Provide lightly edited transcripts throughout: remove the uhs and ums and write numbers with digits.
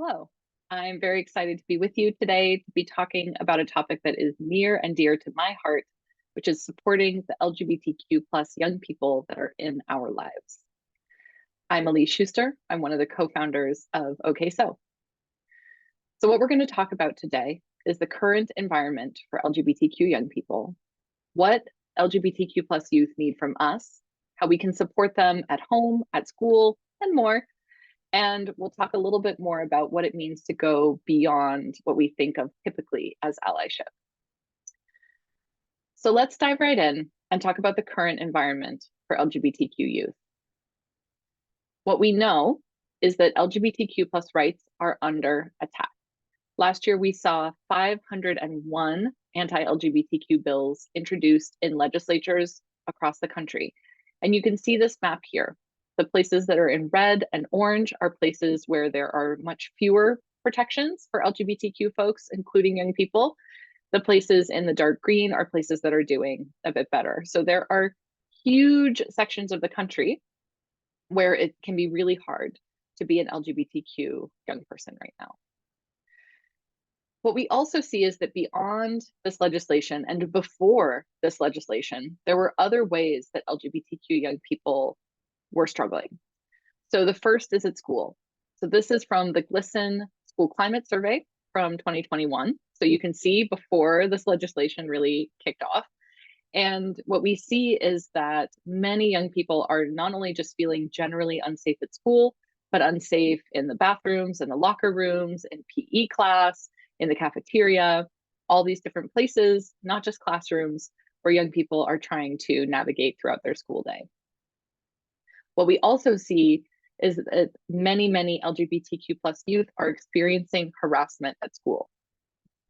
Hello. I'm very excited to be with you today to be talking about a topic that is near and dear to my heart, which is supporting the LGBTQ plus young people that are in our lives. I'm Elise Schuster. I'm one of the co-founders of OK So. So what we're going to talk about today is the current environment for LGBTQ young people, what LGBTQ plus youth need from us, how we can support them at home, at school, and more. And we'll talk a little bit more about what it means to go beyond what we think of typically as allyship. So let's dive right in and talk about the current environment for LGBTQ youth. What we know is that LGBTQ plus rights are under attack. Last year, we saw 501 anti-LGBTQ bills introduced in legislatures across the country. And you can see this map here. The places that are in red and orange are places where there are much fewer protections for LGBTQ folks, including young people. The places in the dark green are places that are doing a bit better. So there are huge sections of the country where it can be really hard to be an LGBTQ young person right now. What we also see is that beyond this legislation and before this legislation, there were other ways that LGBTQ young people were struggling. So the first is at school. So this is from the GLSEN School Climate Survey from 2021. So you can see before this legislation really kicked off. And what we see is that many young people are not only just feeling generally unsafe at school, but unsafe in the bathrooms, in the locker rooms, in PE class, in the cafeteria, all these different places, not just classrooms, where young people are trying to navigate throughout their school day. What we also see is that many LGBTQ plus youth are experiencing harassment at school.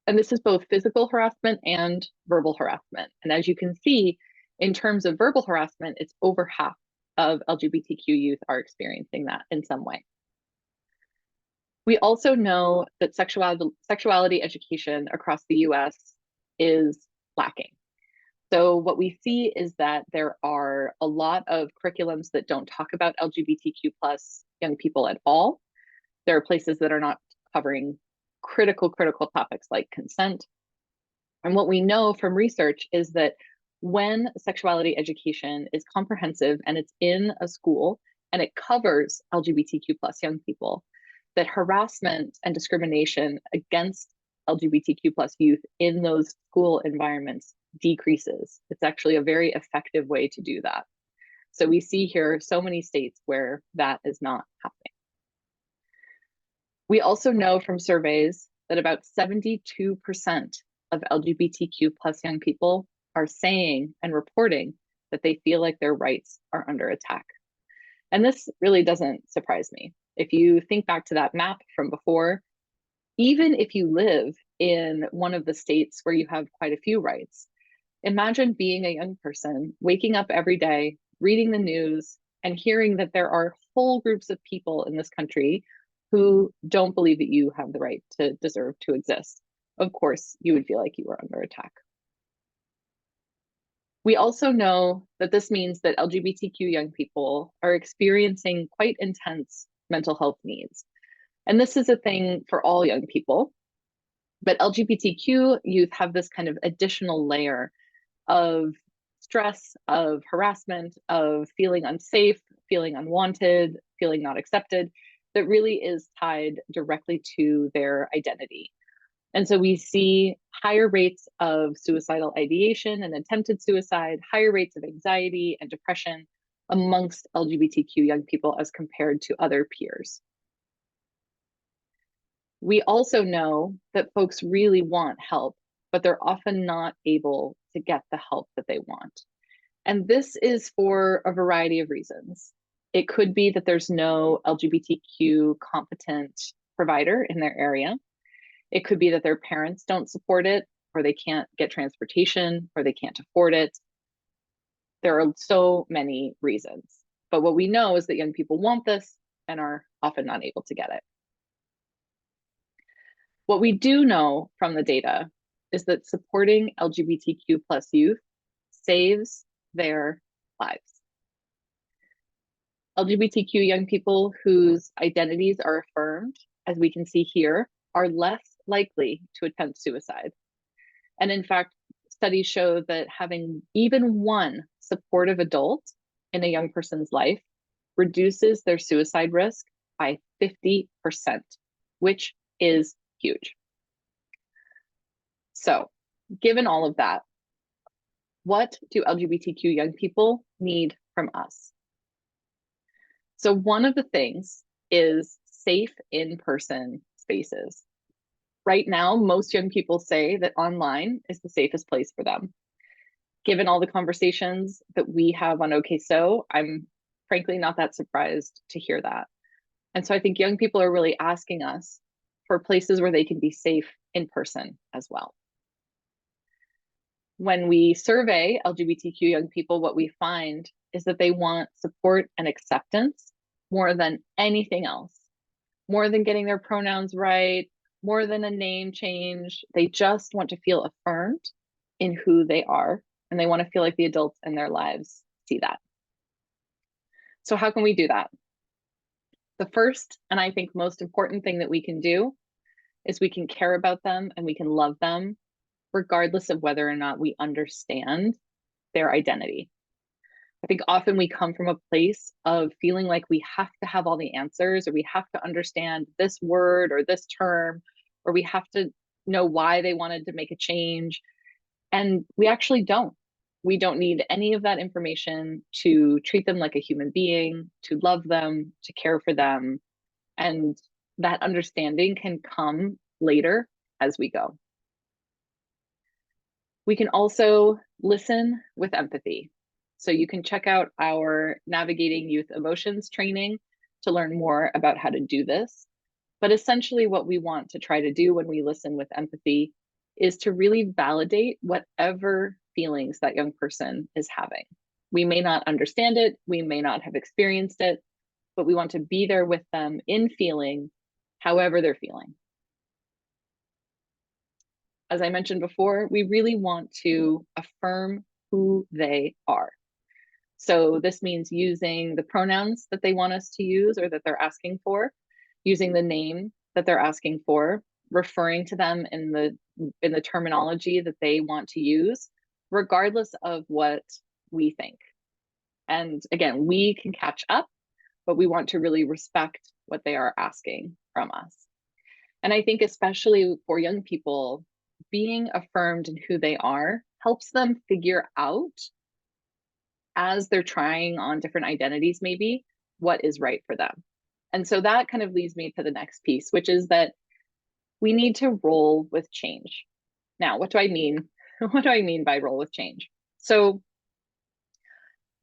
And this is both physical harassment and verbal harassment. And as you can see, in terms of verbal harassment, it's over half of LGBTQ youth are experiencing that in some way. We also know that sexuality education across the US is lacking. So what we see is that there are a lot of curriculums that don't talk about LGBTQ plus young people at all. There are places that are not covering critical topics like consent. And what we know from research is that when sexuality education is comprehensive and it's in a school and it covers LGBTQ plus young people, that harassment and discrimination against LGBTQ plus youth in those school environments decreases. It's actually a very effective way to do that. So we see here so many states where that is not happening. We also know from surveys that about 72% of LGBTQ plus young people are saying and reporting that they feel like their rights are under attack. And this really doesn't surprise me. If you think back to that map from before, even if you live in one of the states where you have quite a few rights, imagine being a young person, waking up every day, reading the news, and hearing that there are whole groups of people in this country who don't believe that you have the right to deserve to exist. Of course, you would feel like you were under attack. We also know that this means that LGBTQ young people are experiencing quite intense mental health needs. And this is a thing for all young people, but LGBTQ youth have this kind of additional layer of stress, of harassment, of feeling unsafe, feeling unwanted, feeling not accepted, that really is tied directly to their identity. And so we see higher rates of suicidal ideation and attempted suicide, higher rates of anxiety and depression amongst LGBTQ young people as compared to other peers. We also know that folks really want help, but they're often not able to get the help that they want. And this is for a variety of reasons. It could be that there's no LGBTQ competent provider in their area. It could be that their parents don't support it, or they can't get transportation, or they can't afford it. There are so many reasons. But what we know is that young people want this and are often not able to get it. What we do know from the data is that supporting LGBTQ plus youth saves their lives. LGBTQ young people whose identities are affirmed as we can see here, are less likely to attempt suicide. And in fact, studies show that having even one supportive adult in a young person's life reduces their suicide risk by 50%, which is huge. So, given all of that, what do LGBTQ young people need from us? So, one of the things is safe in-person spaces. Right now, most young people say that online is the safest place for them. Given all the conversations that we have on OK So, I'm frankly not that surprised to hear that. And so I think young people are really asking us for places where they can be safe in person as well. When we survey LGBTQ young people, what we find is that they want support and acceptance more than anything else, more than getting their pronouns right, more than a name change. They just want to feel affirmed in who they are, and they want to feel like the adults in their lives see that. So how can we do that? The first, and I think most important thing that we can do is we can care about them and we can love them regardless of whether or not we understand their identity. I think often we come from a place of feeling like we have to have all the answers, or we have to understand this word or this term, or we have to know why they wanted to make a change. And we actually don't. We don't need any of that information to treat them like a human being, to love them, to care for them. And that understanding can come later as we go. We can also listen with empathy. So you can check out our Navigating Youth Emotions training to learn more about how to do this. But essentially what we want to try to do when we listen with empathy is to really validate whatever feelings that young person is having. We may not understand it, we may not have experienced it, but we want to be there with them in feeling however they're feeling. As I mentioned before, we really want to affirm who they are. So this means using the pronouns that they want us to use or that they're asking for, using the name that they're asking for, referring to them in the terminology that they want to use, regardless of what we think. And again, we can catch up, but we want to really respect what they are asking from us. And I think especially for young people, being affirmed in who they are helps them figure out, as they're trying on different identities maybe, what is right for them. And so that kind of leads me to the next piece, which is that we need to roll with change. Now, what do I mean? What do I mean by roll with change? So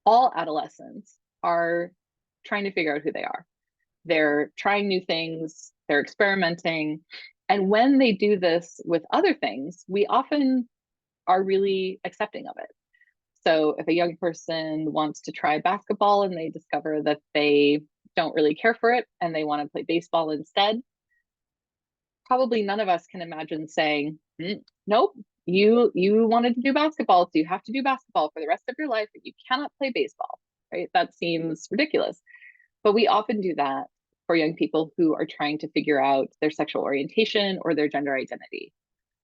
all adolescents are trying to figure out who they are. They're trying new things, they're experimenting. And when they do this with other things, we often are really accepting of it. So if a young person wants to try basketball and they discover that they don't really care for it and they want to play baseball instead, probably none of us can imagine saying, nope, you wanted to do basketball, so you have to do basketball for the rest of your life, but you cannot play baseball, right? That seems ridiculous. But we often do that for young people who are trying to figure out their sexual orientation or their gender identity.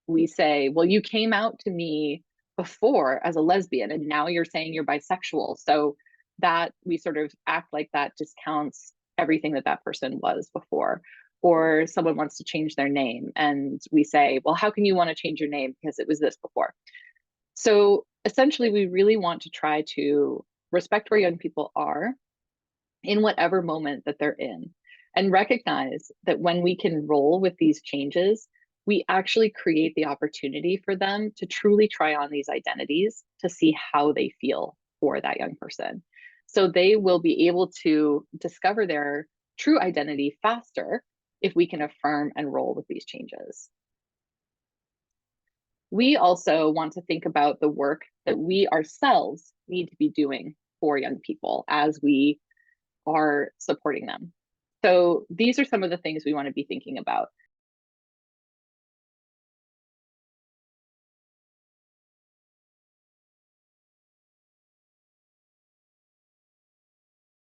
We say, well, you came out to me before as a lesbian and now you're saying you're bisexual. So that we sort of act like that discounts everything that that person was before. Or someone wants to change their name and we say, well, how can you want to change your name because it was this before? So essentially, we really want to try to respect where young people are in whatever moment that they're in, and recognize that when we can roll with these changes, we actually create the opportunity for them to truly try on these identities to see how they feel for that young person. So they will be able to discover their true identity faster if we can affirm and roll with these changes. We also want to think about the work that we ourselves need to be doing for young people as we are supporting them. So these are some of the things we want to be thinking about.